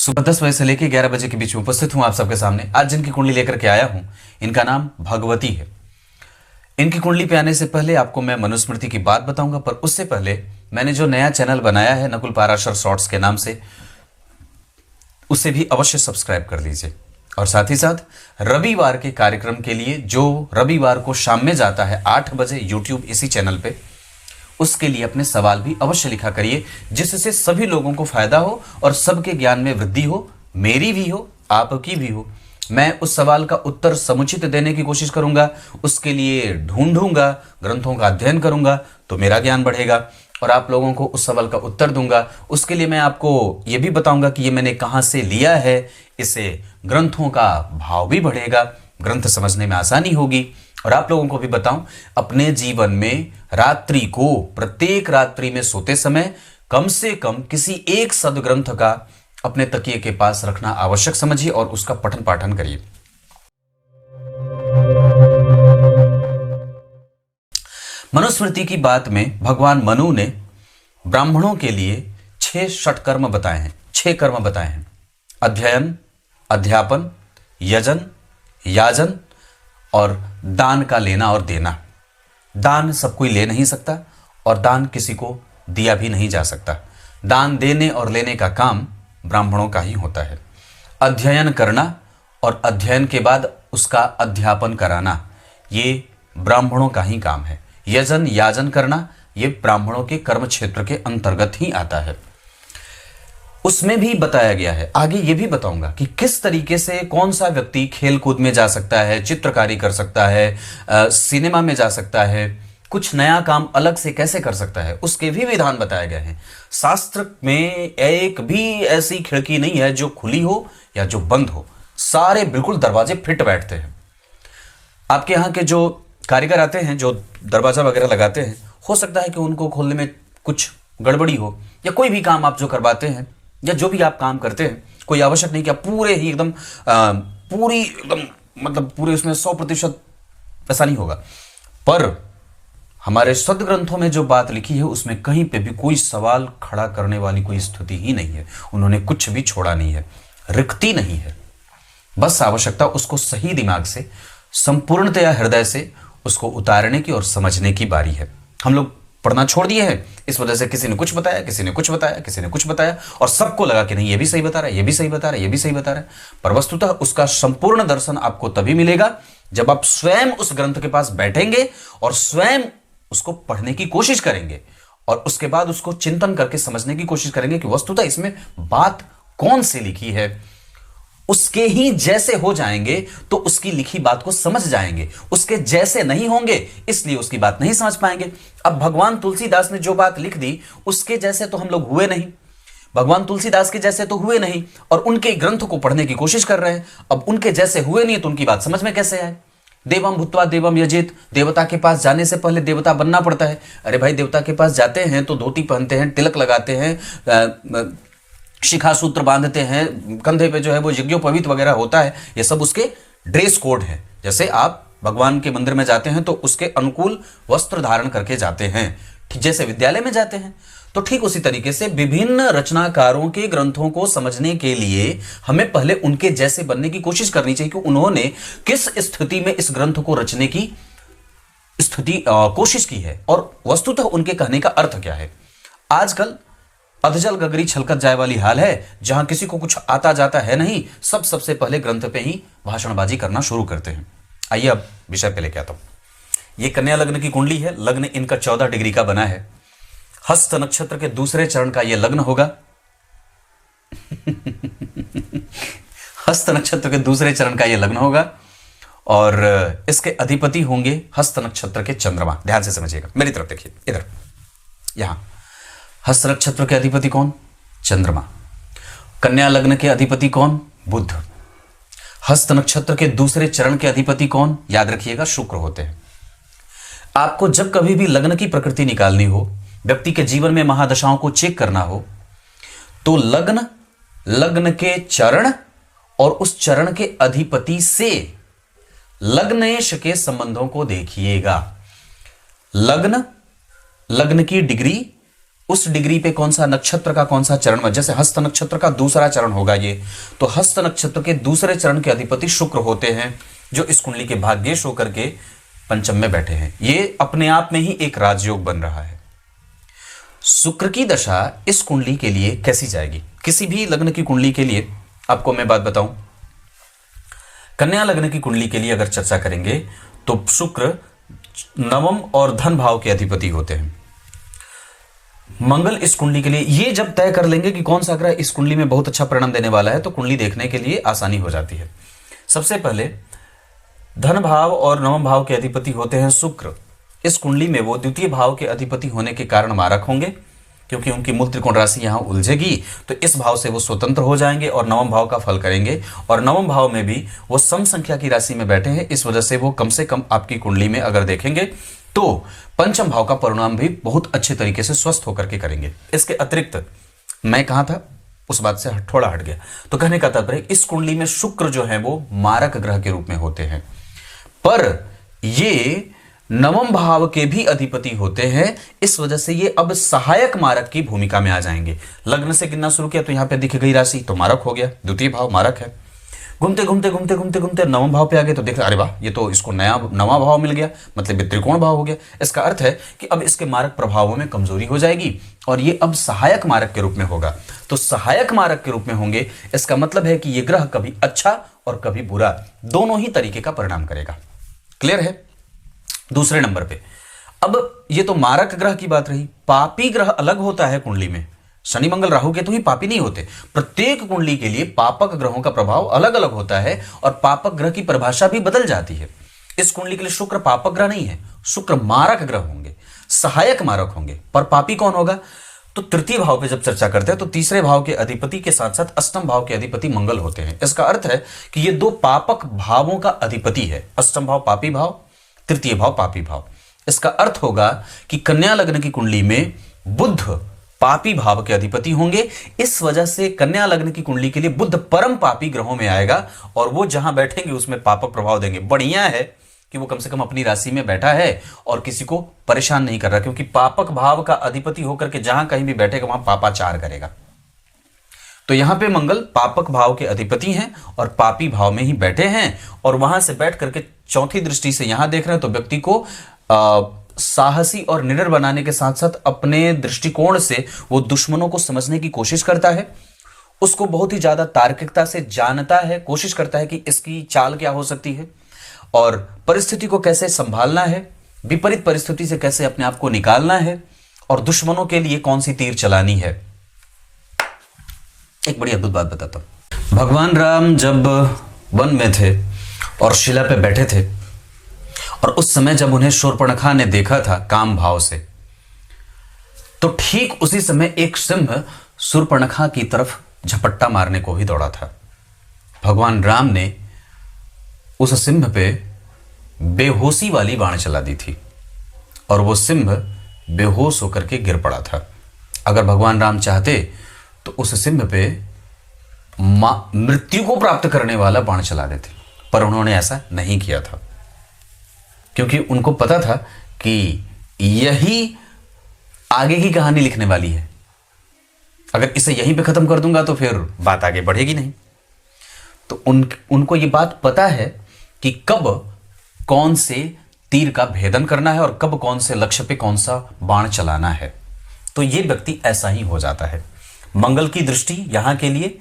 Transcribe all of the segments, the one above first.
सुबह 10 बजे से लेकर 11 बजे के बीच में उपस्थित हूं आप सबके सामने। आज जिनकी कुंडली लेकर के आया हूं, इनका नाम भगवती है। इनकी कुंडली पे आने से पहले आपको मैं मनुस्मृति की बात बताऊंगा, पर उससे पहले मैंने जो नया चैनल बनाया है नकुल पाराशर शॉर्ट्स के नाम से, उसे भी अवश्य सब्सक्राइब कर लीजिए। और साथ ही साथ रविवार के कार्यक्रम के लिए, जो रविवार को शाम में जाता है 8 बजे यूट्यूब इसी चैनल पे, उसके लिए अपने सवाल भी अवश्य लिखा करिए, जिससे सभी लोगों को फायदा हो और सबके ज्ञान में वृद्धि हो, मेरी भी हो, आपकी भी हो। मैं उस सवाल का उत्तर समुचित देने की कोशिश करूंगा, उसके लिए ढूंढूंगा, ग्रंथों का अध्ययन करूंगा, तो मेरा ज्ञान बढ़ेगा और आप लोगों को उस सवाल का उत्तर दूंगा। उसके लिए मैं आपको ये भी बताऊंगा कि ये मैंने कहाँ से लिया है। इससे ग्रंथों का भाव भी बढ़ेगा, ग्रंथ समझने में आसानी होगी। और आप लोगों को भी बताऊं, अपने जीवन में रात्रि को, प्रत्येक रात्रि में सोते समय कम से कम किसी एक सदग्रंथ का अपने तकिए के पास रखना आवश्यक समझिए और उसका पठन पाठन करिए। मनुस्मृति की बात में भगवान मनु ने ब्राह्मणों के लिए 6 षटकर्म बताए हैं, 6 कर्म बताए हैं। अध्ययन, अध्यापन, यजन, याजन और दान का लेना और देना। दान सब कोई ले नहीं सकता और दान किसी को दिया भी नहीं जा सकता। दान देने और लेने का काम ब्राह्मणों का ही होता है। अध्ययन करना और अध्ययन के बाद उसका अध्यापन कराना, ये ब्राह्मणों का ही काम है। यजन, याजन करना, ये ब्राह्मणों के कर्म क्षेत्र के अंतर्गत ही आता है। उसमें भी बताया गया है, आगे ये भी बताऊंगा कि किस तरीके से कौन सा व्यक्ति खेल कूद में जा सकता है, चित्रकारी कर सकता है, सिनेमा में जा सकता है, कुछ नया काम अलग से कैसे कर सकता है, उसके भी विधान बताए गए हैं। शास्त्र में एक भी ऐसी खिड़की नहीं है जो खुली हो या जो बंद हो, सारे बिल्कुल दरवाजे फिट बैठते हैं। आपके यहाँ के जो कारीगर आते हैं, जो दरवाजा वगैरह लगाते हैं, हो सकता है कि उनको खोलने में कुछ गड़बड़ी हो, या कोई भी काम आप जो करवाते हैं या जो भी आप काम करते हैं, कोई आवश्यक नहीं कि आप पूरे ही एकदम पूरी एकदम मतलब पूरे उसमें 100% ऐसा नहीं होगा। पर हमारे सदग्रंथों में जो बात लिखी है उसमें कहीं पे भी कोई सवाल खड़ा करने वाली कोई स्थिति ही नहीं है। उन्होंने कुछ भी छोड़ा नहीं है, रिक्ति नहीं है। बस आवश्यकता उसको सही दिमाग से, संपूर्णतया हृदय से उसको उतारने की और समझने की बारी है। हम लोग पढ़ना छोड़ दिए हैं, इस वजह से किसी ने कुछ बताया, किसी ने कुछ बताया, किसी ने कुछ बताया, और सबको लगा कि नहीं ये भी सही बता रहा है, ये भी सही बता रहा है, ये भी सही बता रहा है। पर वस्तुतः उसका संपूर्ण दर्शन आपको तभी मिलेगा जब आप स्वयं उस ग्रंथ के पास बैठेंगे और स्वयं उसको पढ़ने की कोशिश करेंगे और उसके बाद उसको चिंतन करके समझने की कोशिश करेंगे कि वस्तुतः इसमें बात कौन सी लिखी है। उसके ही जैसे हो जाएंगे तो उसकी लिखी बात को समझ जाएंगे, उसके जैसे नहीं होंगे इसलिए उसकी बात नहीं समझ पाएंगे। अब भगवान तुलसीदास ने जो बात लिख दी उसके जैसे तो हम लोग हुए नहीं, भगवान तुलसीदास के जैसे तो हुए नहीं, और उनके ग्रंथ को पढ़ने की कोशिश कर रहे हैं। अब उनके जैसे हुए नहीं तो उनकी बात समझ में कैसे आए। देवम भूत्वा देवम यजेत, देवता के पास जाने से पहले देवता बनना पड़ता है। अरे भाई, देवता के पास जाते हैं तो धोती पहनते हैं, तिलक लगाते हैं, शिखा सूत्र बांधते हैं, कंधे पे जो है वो यज्ञोपवीत वगैरह होता है। ये सब उसके ड्रेस कोड है। जैसे आप भगवान के मंदिर में जाते हैं तो उसके अनुकूल वस्त्र धारण करके जाते हैं, ठीक जैसे विद्यालय में जाते हैं। तो ठीक उसी तरीके से विभिन्न रचनाकारों के ग्रंथों को समझने के लिए हमें पहले उनके जैसे बनने की कोशिश करनी चाहिए कि उन्होंने किस स्थिति में इस ग्रंथ को रचने की कोशिश की है और वस्तुतः उनके कहने का अर्थ क्या है। आजकल अधजल गगरी छलकत जाए वाली हाल है, जहां किसी को कुछ आता जाता है नहीं, सबसे पहले ग्रंथ पे ही भाषणबाजी करना शुरू करते हैं। आइए अब विषय पे लेके आता हूं। ये कन्या लग्न की कुंडली है। लग्न इनका 14 डिग्री का बना है। हस्त नक्षत्र के दूसरे चरण का यह लग्न होगा। हस्त नक्षत्र के दूसरे चरण का यह लग्न होगा और इसके अधिपति होंगे हस्त नक्षत्र के चंद्रमा। ध्यान से समझिएगा, मेरी तरफ देखिए, इधर यहां हस्त नक्षत्र के अधिपति कौन? चंद्रमा। कन्या लग्न के अधिपति कौन? बुध। हस्त नक्षत्र के दूसरे चरण के अधिपति कौन? याद रखिएगा, शुक्र होते हैं। आपको जब कभी भी लग्न की प्रकृति निकालनी हो, व्यक्ति के जीवन में महादशाओं को चेक करना हो, तो लग्न के चरण और उस चरण के अधिपति से लग्नेश के संबंधों को देखिएगा। लग्न की डिग्री, उस डिग्री पे कौन सा नक्षत्र का कौन सा चरण, जैसे हस्त नक्षत्र का दूसरा चरण होगा ये, तो हस्त नक्षत्र के दूसरे चरण के अधिपति शुक्र होते हैं, जो इस कुंडली के भाग्येश होकर के पंचम में बैठे हैं। ये अपने आप में ही एक राजयोग बन रहा है। शुक्र की दशा इस कुंडली के लिए कैसी जाएगी? किसी भी लग्न की कुंडली के लिए आपको मैं बात बताऊं, कन्या लग्न की कुंडली के लिए अगर चर्चा करेंगे तो शुक्र नवम और धन भाव के अधिपति होते हैं। मंगल इस कुंडली के लिए, ये जब तय कर लेंगे कि कौन सा ग्रह इस कुंडली में बहुत अच्छा परिणाम देने वाला है, तो कुंडली देखने के लिए आसानी हो जाती है। सबसे पहले धन भाव और नवम भाव के अधिपति होते हैं शुक्र। इस कुंडली में वो द्वितीय भाव के अधिपति होने के कारण मारक होंगे, क्योंकि उनकी मूल त्रिकोण राशि यहां उलझेगी, तो इस भाव से वो स्वतंत्र हो जाएंगे और नवम भाव का फल करेंगे। और नवम भाव में भी वो सम संख्या की राशि में बैठे हैं, इस वजह से वो कम से कम आपकी कुंडली में अगर देखेंगे तो पंचम भाव का परिणाम भी बहुत अच्छे तरीके से स्वस्थ होकर के करेंगे। इसके अतिरिक्त मैं कहा था, उस बात से थोड़ा हट गया, तो कहने का तात्पर्य इस कुंडली में शुक्र जो है वो मारक ग्रह के रूप में होते हैं, पर ये नवम भाव के भी अधिपति होते हैं, इस वजह से ये अब सहायक मारक की भूमिका में आ जाएंगे। लग्न से गिनना शुरू किया तो यहां पे दिख गई राशि, तो मारक हो गया, द्वितीय भाव मारक है। घूमते घूमते घूमते घूमते घूमते नवम भाव पे आ गए तो देख अरे वाह, ये तो इसको नवा भाव मिल गया, मतलब ये त्रिकोण भाव हो गया। इसका अर्थ है कि अब इसके मारक प्रभावों में कमजोरी हो जाएगी और ये अब सहायक मारक के रूप में होगा। तो सहायक मारक के रूप में होंगे, इसका मतलब है कि ये ग्रह कभी अच्छा और कभी बुरा दोनों ही तरीके का परिणाम करेगा। क्लियर है? दूसरे नंबर पे अब ये तो मारक ग्रह की बात रही। पापी ग्रह अलग होता है कुंडली में, शनि मंगल राहु केतु ही पापी नहीं होते। प्रत्येक कुंडली के लिए पापक ग्रहों का प्रभाव अलग अलग होता है और पापक ग्रह की परिभाषा भी बदल जाती है। इस कुंडली के लिए शुक्र पापक ग्रह नहीं है, शुक्र मारक ग्रह होंगे, सहायक मारक होंगे। पर पापी कौन होगा? तो तृतीय भाव पे जब चर्चा करते हैं तो तीसरे भाव के अधिपति के साथ साथ अष्टम भाव के अधिपति मंगल होते हैं। इसका अर्थ है कि ये दो पापक भावों का अधिपति है, अष्टम भाव पापी भाव, तृतीय भाव पापी भाव। इसका अर्थ होगा कि कन्या लग्न की कुंडली में बुध पापी भाव के अधिपति होंगे, इस वजह से कन्या लग्न की कुंडली के लिए बुध परम पापी ग्रहों में आएगा और वो जहां बैठेंगे उसमें पापक प्रभाव देंगे। बढ़िया है कि वो कम से कम अपनी राशि में बैठा है और किसी को परेशान नहीं कर रहा, क्योंकि पापक भाव का अधिपति होकर के जहां कहीं भी बैठेगा वहां पापाचार करेगा। तो यहां पे मंगल पापक भाव के अधिपति हैं और पापी भाव में ही बैठे हैं और वहां से बैठ करके चौथी दृष्टि से यहां देख रहे हैं, तो व्यक्ति को साहसी और निडर बनाने के साथ साथ अपने दृष्टिकोण से वो दुश्मनों को समझने की कोशिश करता है, उसको बहुत ही ज्यादा तार्किकता से जानता है, कोशिश करता है कि इसकी चाल क्या हो सकती है और परिस्थिति को कैसे संभालना है, विपरीत परिस्थिति से कैसे अपने आप को निकालना है और दुश्मनों के लिए कौन सी तीर चलानी है। एक बड़ी अद्भुत बात बताता हूं। भगवान राम जब वन में थे और शिला पे बैठे थे और उस समय जब उन्हें शूर्पणखा ने देखा था काम भाव से, तो ठीक उसी समय एक सिंह शूर्पणखा की तरफ झपट्टा मारने को ही दौड़ा था। भगवान राम ने उस सिंह पे बेहोशी वाली बाण चला दी थी और वो सिंह बेहोश होकर के गिर पड़ा था। अगर भगवान राम चाहते तो उस सिंह पे मृत्यु को प्राप्त करने वाला बाण चला देते, पर उन्होंने ऐसा नहीं किया था, क्योंकि उनको पता था कि यही आगे की कहानी लिखने वाली है। अगर इसे यहीं पे खत्म कर दूंगा तो फिर बात आगे बढ़ेगी नहीं। तो उनको ये बात पता है कि कब कौन से तीर का भेदन करना है और कब कौन से लक्ष्य पे कौन सा बाण चलाना है। तो ये व्यक्ति ऐसा ही हो जाता है। मंगल की दृष्टि यहां के लिए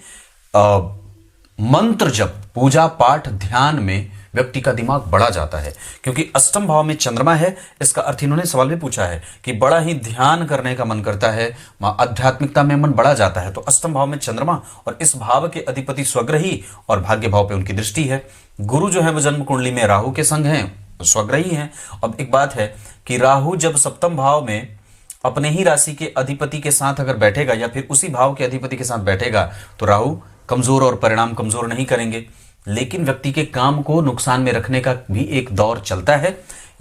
मंत्र जप, पूजा पाठ, ध्यान में व्यक्ति का दिमाग बढ़ा जाता है, क्योंकि अष्टम भाव में चंद्रमा है। इसका अर्थ इन्होंने सवाल भी पूछा है कि बड़ा ही ध्यान करने का मन करता है, आध्यात्मिकता में मन बढ़ा जाता है। तो अष्टम भाव में चंद्रमा और इस भाव के अधिपति स्वग्रही और भाग्य भाव पे उनकी दृष्टि है। गुरु जो है वो जन्म कुंडली में राहु के संग हैं, स्वग्रही हैं। अब एक बात है कि राहु जब सप्तम भाव में अपने ही राशि के अधिपति के साथ अगर बैठेगा या फिर उसी भाव के अधिपति के साथ बैठेगा तो राहु कमजोर और परिणाम कमजोर नहीं करेंगे, लेकिन व्यक्ति के काम को नुकसान में रखने का भी एक दौर चलता है।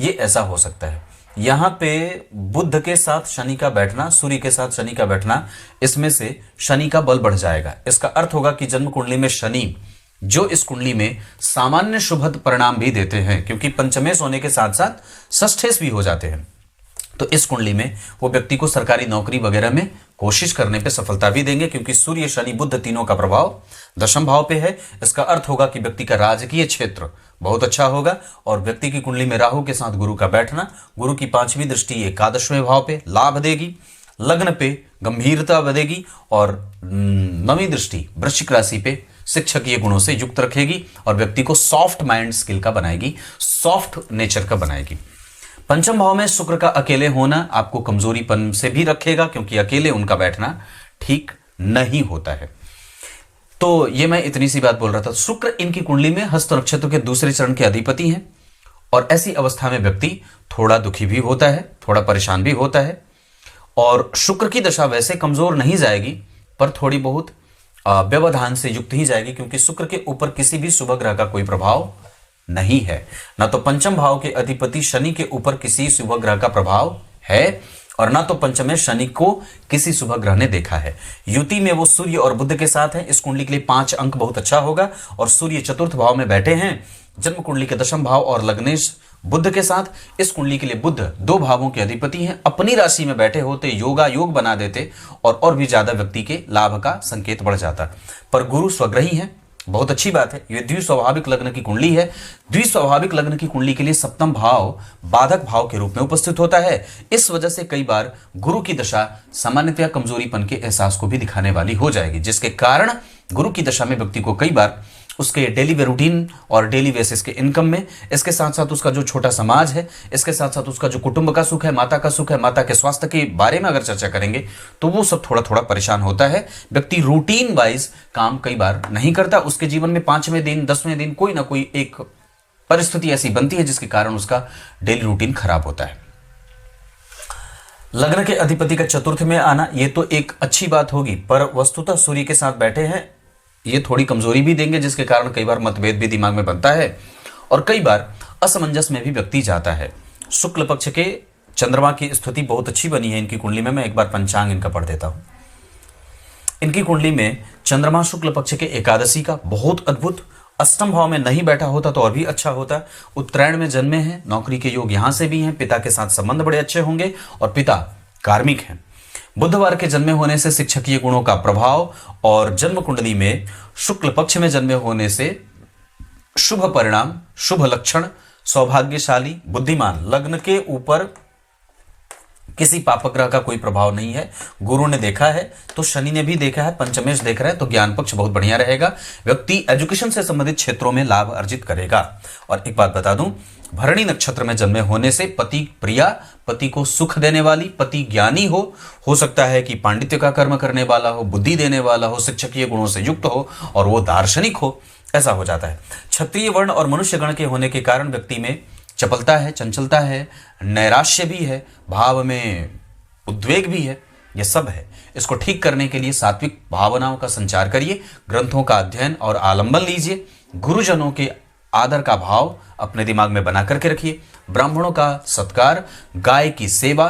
ये ऐसा हो सकता है। यहाँ पे बुध के साथ शनि का बैठना, सूर्य के साथ शनि का बैठना, इसमें से शनि का बल बढ़ जाएगा। इसका अर्थ होगा कि जन्म कुंडली में शनि जो इस कुंडली में सामान्य शुभद परिणाम भी देते हैं, क्योंकि पंचमेश होने के साथ साथ षष्ठेश भी हो जाते हैं। तो इस कुंडली में वो व्यक्ति को सरकारी नौकरी वगैरह में कोशिश करने पे सफलता भी देंगे, क्योंकि सूर्य शनि बुध तीनों का प्रभाव दशम भाव पे है। इसका अर्थ होगा कि व्यक्ति का राजकीय क्षेत्र बहुत अच्छा होगा। और व्यक्ति की कुंडली में राहु के साथ गुरु का बैठना, गुरु की 5वीं दृष्टि एकादशवें भाव पे लाभ देगी, लग्न पे गंभीरता बढ़ेगी, और 9वीं दृष्टि वृश्चिक राशि पे शिक्षकीय गुणों से युक्त रखेगी और व्यक्ति को सॉफ्ट माइंड स्किल का बनाएगी, सॉफ्ट नेचर का बनाएगी। पंचम भाव में शुक्र का अकेले होना आपको कमजोरीपन से भी रखेगा, क्योंकि अकेले उनका बैठना ठीक नहीं होता है। तो ये मैं इतनी सी बात बोल रहा था। शुक्र इनकी कुंडली में हस्त नक्षत्र के दूसरे चरण के अधिपति हैं, और ऐसी अवस्था में व्यक्ति थोड़ा दुखी भी होता है, थोड़ा परेशान भी होता है। और शुक्र की दशा वैसे कमजोर नहीं जाएगी, पर थोड़ी बहुत व्यवधान से युक्त ही जाएगी, क्योंकि शुक्र के ऊपर किसी भी शुभ ग्रह का कोई प्रभाव नहीं है। ना तो पंचम भाव के अधिपति शनि के ऊपर किसी शुभ ग्रह का प्रभाव है, और ना तो पंचम में शनि को किसी शुभ ग्रह ने देखा है। युति में वो सूर्य और बुध के साथ है। इस कुंडली के लिए 5 अंक बहुत अच्छा होगा। और सूर्य चतुर्थ भाव में बैठे हैं, जन्म कुंडली के दशम भाव और लग्नेश बुध के साथ। इस कुंडली के लिए बुध 2 भावों के अधिपति हैं। अपनी राशि में बैठे होते योगा योग बना देते, और भी ज्यादा व्यक्ति के लाभ का संकेत बढ़ जाता। पर गुरु स्वग्रही है, बहुत अच्छी बात है। ये द्विस्वाभाविक लग्न की कुंडली है। द्विस्वाभाविक लग्न की कुंडली के लिए सप्तम भाव बाधक भाव के रूप में उपस्थित होता है। इस वजह से कई बार गुरु की दशा सामान्यतया कमजोरीपन के एहसास को भी दिखाने वाली हो जाएगी, जिसके कारण गुरु की दशा में व्यक्ति को कई बार उसके डेली रूटीन और डेली बेसिस के इनकम में, इसके साथ साथ उसका जो छोटा समाज है, इसके साथ साथ उसका जो कुटुंब का सुख है, माता का सुख है, माता के स्वास्थ्य के बारे में अगर चर्चा करेंगे तो वो सब थोड़ा थोड़ा परेशान होता है। व्यक्ति रूटीन वाइज काम कई बार नहीं करता। उसके जीवन में 5वें दिन 10वें दिन कोई ना कोई एक परिस्थिति ऐसी बनती है जिसके कारण उसका डेली रूटीन खराब होता है। लग्न के अधिपति का चतुर्थ में आना ये तो एक अच्छी बात होगी, पर वस्तुतः सूर्य के साथ बैठे हैं, ये थोड़ी कमजोरी भी देंगे, जिसके कारण कई बार मतभेद भी दिमाग में बनता है और कई बार असमंजस में भी व्यक्ति जाता है। शुक्ल पक्ष के चंद्रमा की स्थिति बहुत अच्छी बनी है इनकी कुंडली में। मैं एक बार पंचांग इनका पढ़ देता हूं। इनकी कुंडली में चंद्रमा शुक्ल पक्ष के एकादशी का बहुत अद्भुत, अष्टम भाव में नहीं बैठा होता तो और भी अच्छा होता। उत्तरायण में जन्मे हैं, नौकरी के योग यहां से भी हैं, पिता के साथ संबंध बड़े अच्छे होंगे और पिता कार्मिक हैं। बुधवार के जन्मे होने से शिक्षकीय गुणों का प्रभाव, और जन्म कुंडली में शुक्ल पक्ष में जन्मे होने से शुभ परिणाम, शुभ लक्षण, सौभाग्यशाली, बुद्धिमान। लग्न के ऊपर किसी पापग्रह का कोई प्रभाव नहीं है। गुरु ने देखा है तो शनि ने भी देखा है, पंचमेश देख रहा है, तो ज्ञान पक्ष बहुत बढ़िया रहेगा। व्यक्ति एजुकेशन से संबंधित क्षेत्रों में लाभ अर्जित करेगा। और एक बात बता दूं, भरणी नक्षत्र में जन्मे होने से पति प्रिया, पति को सुख देने वाली, पति ज्ञानी हो सकता है कि पांडित्य का कर्म करने वाला हो, बुद्धि देने वाला हो, शिक्षकीय गुणों से युक्त हो और वो दार्शनिक हो, ऐसा हो जाता है। क्षत्रिय वर्ण और मनुष्य गण के होने के कारण व्यक्ति में चपलता है, चंचलता है, नैराश्य भी है, भाव में उद्वेग भी है, ये सब है। इसको ठीक करने के लिए सात्विक भावनाओं का संचार करिए, ग्रंथों का अध्ययन और आलंबन लीजिए, गुरुजनों के आदर का भाव अपने दिमाग में बना करके रखिए, ब्राह्मणों का सत्कार, गाय की सेवा,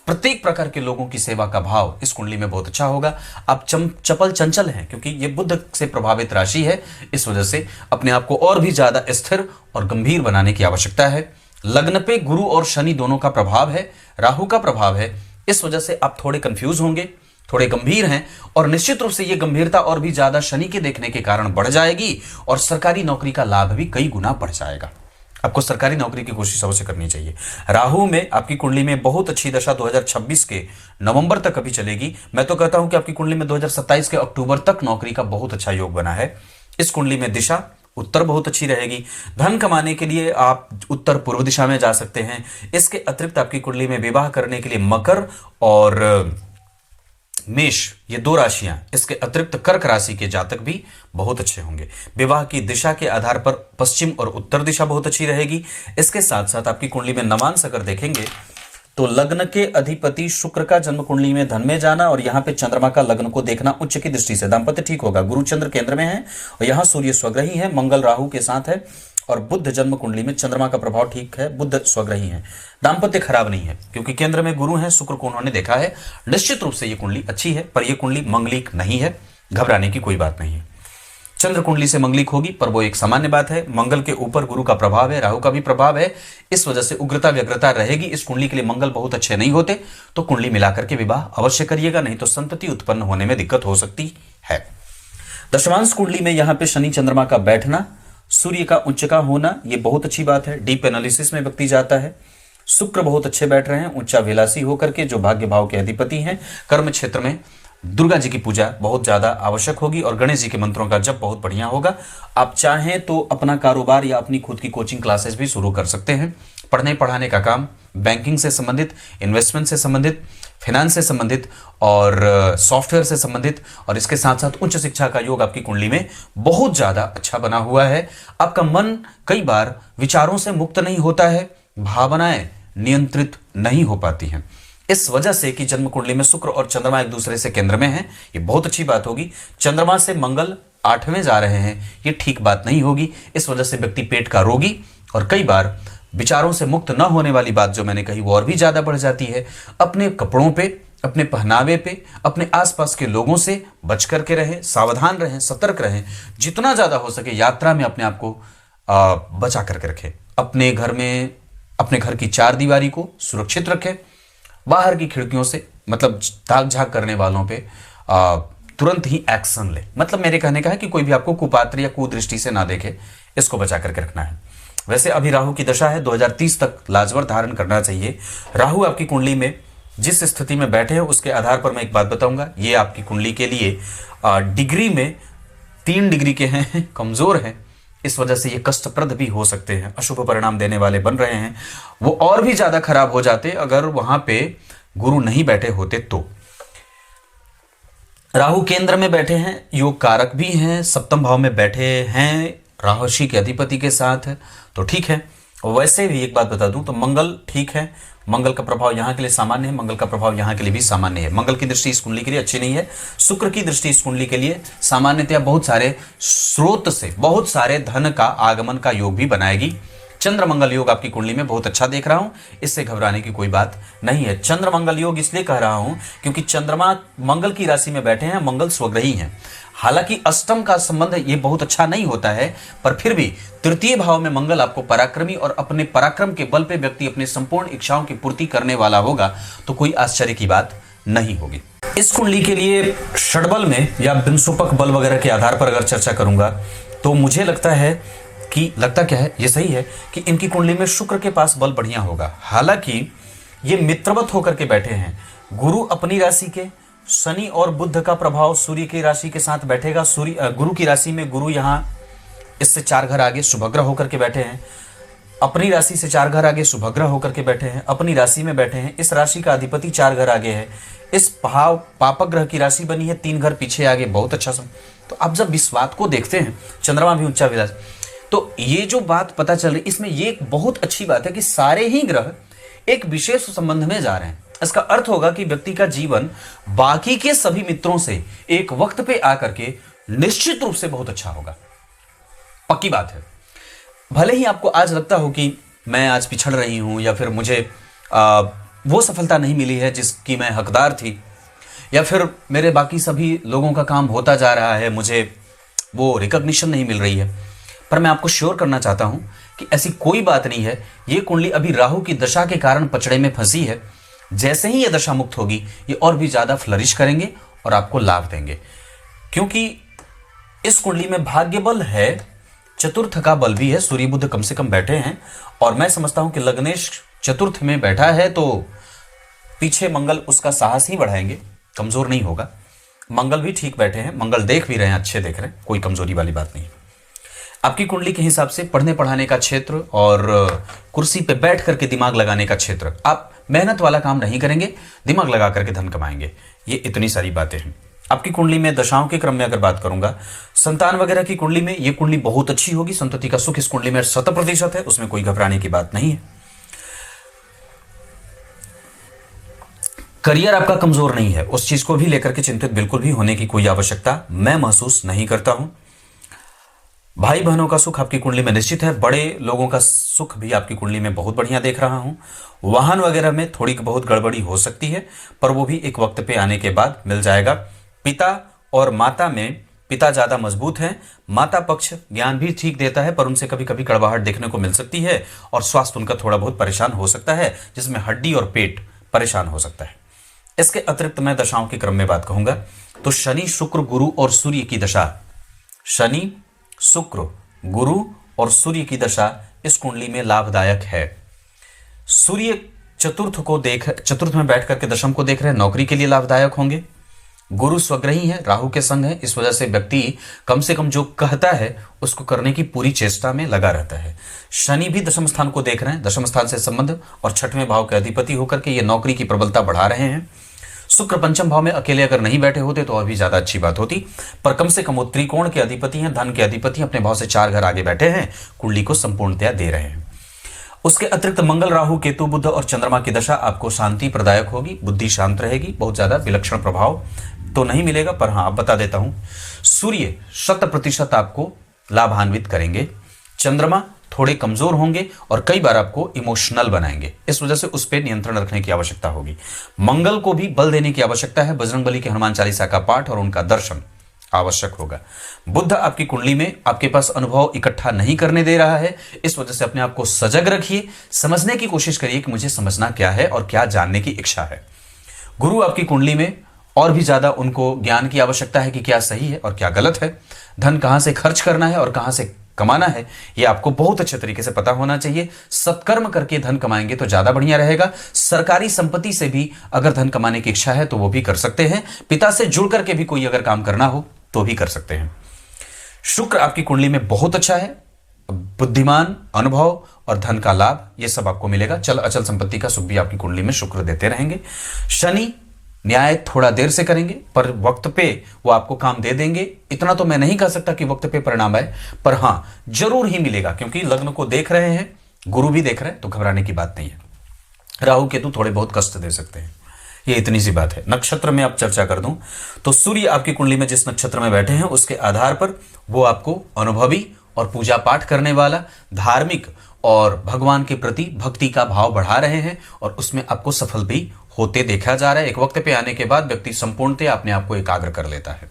प्रत्येक प्रकार के लोगों की सेवा का भाव इस कुंडली में बहुत अच्छा होगा। आप चपल चंचल हैं, क्योंकि ये बुध से प्रभावित राशि है, इस वजह से अपने आप को और भी ज्यादा स्थिर और गंभीर बनाने की आवश्यकता है। लग्न पे गुरु और शनि दोनों का प्रभाव है, राहु का प्रभाव है, इस वजह से आप थोड़े कंफ्यूज होंगे, थोड़े गंभीर हैं, और निश्चित रूप से ये गंभीरता और भी ज्यादा शनि के देखने के कारण बढ़ जाएगी और सरकारी नौकरी का लाभ भी कई गुना बढ़ जाएगा। आपको सरकारी नौकरी की कोशिश अवश्य करनी चाहिए। राहु में आपकी कुंडली में बहुत अच्छी दशा 2026 के नवंबर तक अभी चलेगी। मैं तो कहता हूं कि आपकी कुंडली में 2027 के अक्टूबर तक नौकरी का बहुत अच्छा योग बना है। इस कुंडली में दिशा उत्तर बहुत अच्छी रहेगी। धन कमाने के लिए आप उत्तर पूर्व दिशा में जा सकते हैं। इसके अतिरिक्त आपकी कुंडली में विवाह करने के लिए मकर और मेष, ये 2 राशियां, इसके अतिरिक्त कर्क राशि के जातक भी बहुत अच्छे होंगे। विवाह की दिशा के आधार पर पश्चिम और उत्तर दिशा बहुत अच्छी रहेगी। इसके साथ साथ आपकी कुंडली में नवांश अगर देखेंगे तो लग्न के अधिपति शुक्र का जन्म कुंडली में धन में जाना और यहाँ पे चंद्रमा का लग्न को देखना उच्च की दृष्टि से दाम्पत्य ठीक होगा। गुरु चंद्र केंद्र में है और यहाँ सूर्य स्वग्रही है, मंगल राहु के साथ है और बुध जन्म कुंडली में चंद्रमा का प्रभाव ठीक है, बुध स्वग्रही है। दाम्पत्य खराब नहीं है क्योंकि केंद्र में गुरु है, शुक्र को उन्होंने देखा है। निश्चित रूप से ये कुंडली अच्छी है, पर यह कुंडली मंगलिक नहीं है, घबराने की कोई बात नहीं है। चंद्र कुंडली से मंगलिक होगी, पर वो एक सामान्य बात है। मंगल के ऊपर गुरु का प्रभाव है, राहु का भी प्रभाव है, इस वजह से उग्रता व्यग्रता रहेगी। इस कुंडली के लिए मंगल बहुत अच्छे नहीं होते, तो कुंडली मिलाकर के विवाह अवश्य करिएगा, नहीं तो संतति उत्पन्न होने में दिक्कत हो सकती है। दशमांश कुंडली में यहां पे शनि चंद्रमा का बैठना, सूर्य का उच्च का होना, ये बहुत अच्छी बात है। डीप एनालिसिस में व्यक्ति जाता है। शुक्र बहुत अच्छे बैठ रहे हैं उच्चाभिलाषी होकर के, जो भाग्य भाव के अधिपति हैं। कर्म क्षेत्र में दुर्गा जी की पूजा बहुत ज्यादा आवश्यक होगी और गणेश जी के मंत्रों का जप बहुत बढ़िया होगा। आप चाहें तो अपना कारोबार या अपनी खुद की कोचिंग क्लासेस भी शुरू कर सकते हैं। पढ़ने पढ़ाने का काम, बैंकिंग से संबंधित, इन्वेस्टमेंट से संबंधित, फाइनेंस से संबंधित और सॉफ्टवेयर से संबंधित, और इसके साथ साथ उच्च शिक्षा का योग आपकी कुंडली में बहुत ज्यादा अच्छा बना हुआ है। आपका मन कई बार विचारों से मुक्त नहीं होता है, भावनाएं नियंत्रित नहीं हो पाती हैं, इस वजह से कि जन्म कुंडली में शुक्र और चंद्रमा एक दूसरे से केंद्र में हैं। ये बहुत अच्छी बात होगी। चंद्रमा से मंगल 8वें जा रहे हैं, ये ठीक बात नहीं होगी। इस वजह से व्यक्ति पेट का रोगी और कई बार विचारों से मुक्त न होने वाली बात जो मैंने कही वो और भी ज्यादा बढ़ जाती है। अपने कपड़ों पे, अपने पहनावे पे, अपने आसपास के लोगों से बच करके रहें, सावधान रहें, सतर्क रहें। जितना ज्यादा हो सके यात्रा में अपने आप को बचा करके रखें। अपने घर में, अपने घर की चार दीवारी को सुरक्षित रखें। बाहर की खिड़कियों से, मतलब ताक झाक करने वालों पे तुरंत ही एक्शन ले। मतलब मेरे कहने का है कि कोई भी आपको कुपात्र या कुदृष्टि से ना देखे, इसको बचा करके रखना है। वैसे अभी राहु की दशा है, 2030 तक लाजवर धारण करना चाहिए। राहु आपकी कुंडली में जिस स्थिति में बैठे हैं उसके आधार पर मैं एक बात बताऊंगा। ये आपकी कुंडली के लिए डिग्री में 3 डिग्री के हैं, कमजोर हैं, इस वजह से ये कष्टप्रद भी हो सकते हैं, अशुभ परिणाम देने वाले बन रहे हैं। वो और भी ज्यादा खराब हो जाते अगर वहां पे गुरु नहीं बैठे होते तो। राहु केंद्र में बैठे हैं, योग कारक भी हैं, सप्तम भाव में बैठे हैं राशि के अधिपति के साथ, तो ठीक है। वैसे भी एक बात बता दूं तो मंगल ठीक है, मंगल का प्रभाव यहाँ के लिए सामान्य है, मंगल का प्रभाव यहाँ के लिए भी सामान्य है। मंगल की दृष्टि इस कुंडली के लिए अच्छी नहीं है। शुक्र की दृष्टि इस कुंडली के लिए सामान्यतया बहुत सारे स्रोत से बहुत सारे धन का आगमन का योग भी बनाएगी। चंद्र मंगल योग आपकी कुंडली में बहुत अच्छा देख रहा हूं, इससे घबराने की कोई बात नहीं है। चंद्र मंगल योग इसलिए कह रहा हूं क्योंकि चंद्रमा मंगल की राशि में बैठे हैं, मंगल स्वग्रही हैं। हालांकि अष्टम का संबंध ये बहुत अच्छा नहीं होता है, पर फिर भी तृतीय भाव में मंगल आपको पराक्रमी और अपने पराक्रम के बल पे व्यक्ति अपने संपूर्ण इच्छाओं की पूर्ति करने वाला होगा, तो कोई आश्चर्य की बात नहीं होगी। इस कुंडली के लिए षडबल में या बिंसुपक बल वगैरह के आधार पर अगर चर्चा करूंगा तो मुझे लगता है कि, लगता क्या है, ये सही है कि इनकी कुंडली में शुक्र के पास बल बढ़िया होगा। हालांकि ये मित्रवत होकर के बैठे हैं, गुरु अपनी राशि के, शनि और बुध का प्रभाव सूर्य की राशि के साथ बैठेगा। सूर्य गुरु की राशि में, गुरु यहाँ इससे 4 घर आगे शुभग्रह होकर के बैठे हैं, अपनी राशि से 4 घर आगे शुभग्रह होकर के बैठे हैं, अपनी राशि में बैठे हैं। इस राशि का अधिपति 4 घर आगे है, इस भाव पापक ग्रह की राशि बनी है 3 घर पीछे आगे, बहुत अच्छा समय। तो अब जब इस बात को देखते हैं, चंद्रमा भी उच्चा विलास, तो ये जो बात पता चल रही इसमें ये एक बहुत अच्छी बात है कि सारे ही ग्रह एक विशेष संबंध में जा रहे हैं। इसका अर्थ होगा कि व्यक्ति का जीवन बाकी के सभी मित्रों से एक वक्त पे आकर के निश्चित रूप से बहुत अच्छा होगा, पक्की बात है। भले ही आपको आज लगता हो कि मैं आज पिछड़ रही हूं या फिर मुझे वो सफलता नहीं मिली है जिसकी मैं हकदार थी, या फिर मेरे बाकी सभी लोगों का काम होता जा रहा है, मुझे वो रिकॉग्निशन नहीं मिल रही है, पर मैं आपको श्योर करना चाहता हूं कि ऐसी कोई बात नहीं है। ये कुंडली अभी राहु की दशा के कारण पचड़े में फंसी है। जैसे ही ये दशा मुक्त होगी ये और भी ज्यादा फ्लरिश करेंगे और आपको लाभ देंगे, क्योंकि इस कुंडली में भाग्य बल है, चतुर्थ का बल भी है, सूर्य बुध कम से कम बैठे हैं, और मैं समझता हूं कि लग्नेश चतुर्थ में बैठा है तो पीछे मंगल उसका साहस ही बढ़ाएंगे, कमजोर नहीं होगा। मंगल भी ठीक बैठे हैं, मंगल देख भी रहे हैं, अच्छे देख रहे हैं, कोई कमजोरी वाली बात नहीं। आपकी कुंडली के हिसाब से पढ़ने पढ़ाने का क्षेत्र और कुर्सी पे बैठ करके दिमाग लगाने का क्षेत्र, आप मेहनत वाला काम नहीं करेंगे, दिमाग लगा करके धन कमाएंगे। ये इतनी सारी बातें हैं। आपकी कुंडली में दशाओं के क्रम में अगर बात करूंगा, संतान वगैरह की कुंडली में ये कुंडली बहुत अच्छी होगी, संतति का सुख इस कुंडली में 100% है, उसमें कोई घबराने की बात नहीं है। करियर आपका कमजोर नहीं है, उस चीज को भी लेकर के चिंतित बिल्कुल भी होने की कोई आवश्यकता मैं महसूस नहीं करता हूं। भाई बहनों का सुख आपकी कुंडली में निश्चित है, बड़े लोगों का सुख भी आपकी कुंडली में बहुत बढ़िया देख रहा हूं। वाहन वगैरह में थोड़ी बहुत गड़बड़ी हो सकती है, पर वो भी एक वक्त पे आने के बाद मिल जाएगा। पिता और माता में, पिता ज्यादा मजबूत हैं। माता पक्ष ज्ञान भी ठीक देता है, पर उनसे कभी कभी कड़वाहट देखने को मिल सकती है और स्वास्थ्य उनका थोड़ा बहुत परेशान हो सकता है, जिसमें हड्डी और पेट परेशान हो सकता है। इसके अतिरिक्त मैं दशाओं के क्रम में बात कहूंगा तो शनि, शुक्र, गुरु और सूर्य की दशा, शनि, शुक्र, गुरु और सूर्य की दशा इस कुंडली में लाभदायक है। सूर्य चतुर्थ में बैठ करके दशम को देख रहे हैं, नौकरी के लिए लाभदायक होंगे। गुरु स्वग्रही है, राहु के संग है, इस वजह से व्यक्ति कम से कम जो कहता है उसको करने की पूरी चेष्टा में लगा रहता है। शनि भी दशम स्थान को देख रहे हैं, दशम स्थान से संबंध और छठवें भाव के अधिपति होकर के ये नौकरी की प्रबलता बढ़ा रहे हैं। शुक्र पंचम भाव में अकेले अगर नहीं बैठे होते तो और भी ज्यादा अच्छी बात होती, पर कम से कम वो त्रिकोण के अधिपति हैं, धन के अधिपति हैं, अपने भाव से 4 घर आगे बैठे हैं, कुंडली को संपूर्णतया दे रहे हैं। उसके अतिरिक्त मंगल, राहु, केतु, बुध और चंद्रमा की दशा आपको शांति प्रदायक होगी, बुद्धि शांत रहेगी, बहुत ज्यादा विलक्षण प्रभाव तो नहीं मिलेगा, पर हाँ आप बता देता हूं, सूर्य 100% आपको लाभान्वित करेंगे, चंद्रमा थोड़े कमजोर होंगे और कई बार आपको इमोशनल बनाएंगे, इस वजह से उस पर नियंत्रण रखने की आवश्यकता होगी। मंगल को भी बल देने की आवश्यकता है, बजरंगबली के हनुमान चालीसा का पाठ और उनका दर्शन आवश्यक होगा। बुध आपकी कुंडली में आपके पास अनुभव इकट्ठा नहीं करने दे रहा है, इस वजह से अपने आप को सजग रखिए, समझने की कोशिश करिए कि मुझे समझना क्या है और क्या जानने की इच्छा है। गुरु आपकी कुंडली में और भी ज्यादा उनको ज्ञान की आवश्यकता है कि क्या सही है और क्या गलत है, धन कहां से खर्च करना है और कहां से कमाना है, यह आपको बहुत अच्छे तरीके से पता होना चाहिए। सत्कर्म करके धन कमाएंगे तो ज्यादा बढ़िया रहेगा। सरकारी संपत्ति से भी अगर धन कमाने की इच्छा है तो वो भी कर सकते हैं। पिता से जुड़ करके भी कोई अगर काम करना हो तो भी कर सकते हैं। शुक्र आपकी कुंडली में बहुत अच्छा है, बुद्धिमान, अनुभव और धन का लाभ ये सब आपको मिलेगा। चल अचल संपत्ति का सुख भी आपकी कुंडली में शुक्र देते रहेंगे। शनि न्याय थोड़ा देर से करेंगे, पर वक्त पे वो आपको काम दे देंगे। इतना तो मैं नहीं कह सकता कि वक्त पे परिणाम आए, पर हां जरूर ही मिलेगा, क्योंकि लग्न को देख रहे हैं, गुरु भी देख रहे हैं, तो घबराने की बात नहीं है। राहु केतु थोड़े बहुत कष्ट दे सकते हैं, ये इतनी सी बात है। नक्षत्र में आप चर्चा कर दूं तो सूर्य आपकी कुंडली में जिस नक्षत्र में बैठे हैं उसके आधार पर वो आपको अनुभवी और पूजा पाठ करने वाला, धार्मिक और भगवान के प्रति भक्ति का भाव बढ़ा रहे हैं और उसमें आपको सफल भी होते देखा जा रहा है। एक वक्त पे आने के बाद व्यक्ति संपूर्णतः अपने आप को एकाग्र कर लेता है।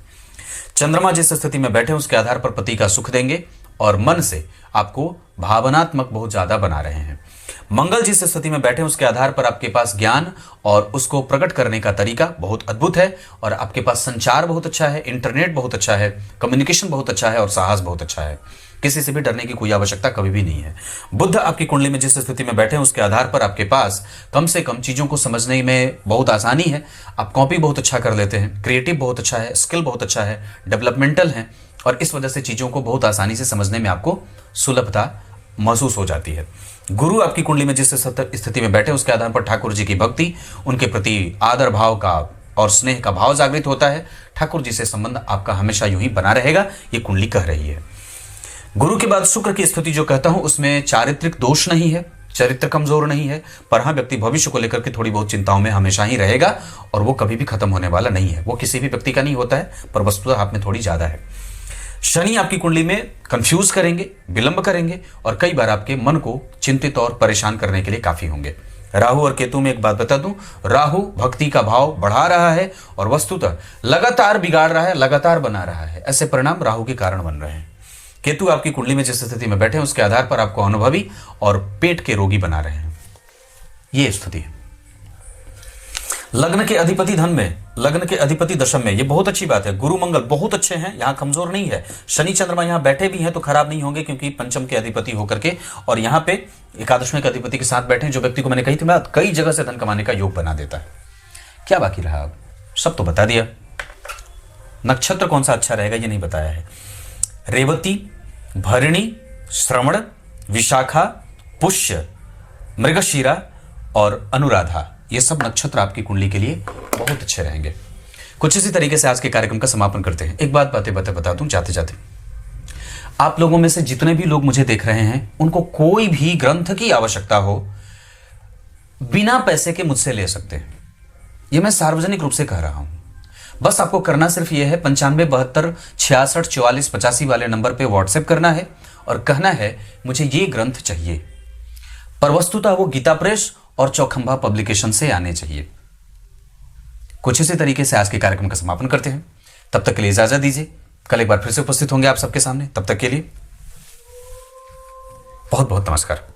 चंद्रमा जिस स्थिति में बैठे उसके आधार पर पति का सुख देंगे और मन से आपको भावनात्मक बहुत ज्यादा बना रहे हैं। मंगल जिस स्थिति में बैठे उसके आधार पर आपके पास ज्ञान और उसको प्रकट करने का तरीका बहुत अद्भुत है और आपके पास संचार बहुत अच्छा है, इंटरनेट बहुत अच्छा है, कम्युनिकेशन बहुत अच्छा है और साहस बहुत अच्छा है। किसी से भी डरने की कोई आवश्यकता कभी भी नहीं है। बुध आपकी कुंडली में जिस स्थिति में बैठे हैं उसके आधार पर आपके पास कम से कम चीजों को समझने में बहुत आसानी है। आप कॉपी बहुत अच्छा कर लेते हैं, क्रिएटिव बहुत अच्छा है, स्किल बहुत अच्छा है, डेवलपमेंटल है और इस वजह से चीजों को बहुत आसानी से समझने में आपको सुलभता महसूस हो जाती है। गुरु आपकी कुंडली में जिस स्थिति में बैठे उसके आधार पर ठाकुर जी की भक्ति, उनके प्रति आदर भाव का और स्नेह का भाव जागृत होता है। ठाकुर जी से संबंध आपका हमेशा यूं ही बना रहेगा, ये कुंडली कह रही है। गुरु के बाद शुक्र की स्थिति जो कहता हूं उसमें चारित्रिक दोष नहीं है, चरित्र कमजोर नहीं है, पर हाँ व्यक्ति भविष्य को लेकर के थोड़ी बहुत चिंताओं में हमेशा ही रहेगा और वो कभी भी खत्म होने वाला नहीं है। वो किसी भी व्यक्ति का नहीं होता है, पर वस्तुतः आप में थोड़ी ज्यादा है। शनि आपकी कुंडली में कंफ्यूज करेंगे, विलंब करेंगे और कई बार आपके मन को चिंतित और परेशान करने के लिए काफी होंगे। राहु और केतु में एक बात बता दूं, राहु भक्ति का भाव बढ़ा रहा है और वस्तुतः लगातार बिगाड़ रहा है, लगातार बना रहा है। ऐसे परिणाम राहु के कारण बन रहे हैं। केतु आपकी कुंडली में जिस स्थिति में बैठे हैं उसके आधार पर आपको अनुभवी और पेट के रोगी बना रहे हैं, ये स्थिति है। लग्न के अधिपति धन में, लग्न के अधिपति दशम में, ये बहुत अच्छी बात है। गुरु मंगल बहुत अच्छे हैं, यहां कमजोर नहीं है। शनि चंद्रमा यहां बैठे भी हैं तो खराब नहीं होंगे, क्योंकि पंचम के अधिपति होकर के और यहां पे एकादशवें के अधिपति के साथ बैठे हैं, जो व्यक्ति को मैंने कही थी बात कई जगह से धन कमाने का योग बना देता है। क्या बाकी रहा? अब सब तो बता दिया। नक्षत्र कौन सा अच्छा रहेगा ये नहीं बताया है। रेवती, भरणी, श्रवण, विशाखा, पुष्य, मृगशीरा और अनुराधा, ये सब नक्षत्र आपकी कुंडली के लिए बहुत अच्छे रहेंगे। कुछ इसी तरीके से आज के कार्यक्रम का समापन करते हैं। एक बात बता दूं जाते जाते, आप लोगों में से जितने भी लोग मुझे देख रहे हैं उनको कोई भी ग्रंथ की आवश्यकता हो बिना पैसे के मुझसे ले सकते हैं। यह मैं सार्वजनिक रूप से कह रहा हूं। बस आपको करना सिर्फ यह है 95 72 66 44 85 वाले नंबर पे व्हाट्सएप करना है और कहना है मुझे ये ग्रंथ चाहिए, पर वस्तुतः वो गीता प्रेस और चौखंबा पब्लिकेशन से आने चाहिए। कुछ इसी तरीके से आज के कार्यक्रम का समापन करते हैं। तब तक के लिए इजाजत दीजिए। कल एक बार फिर से उपस्थित होंगे आप सबके सामने। तब तक के लिए बहुत बहुत नमस्कार।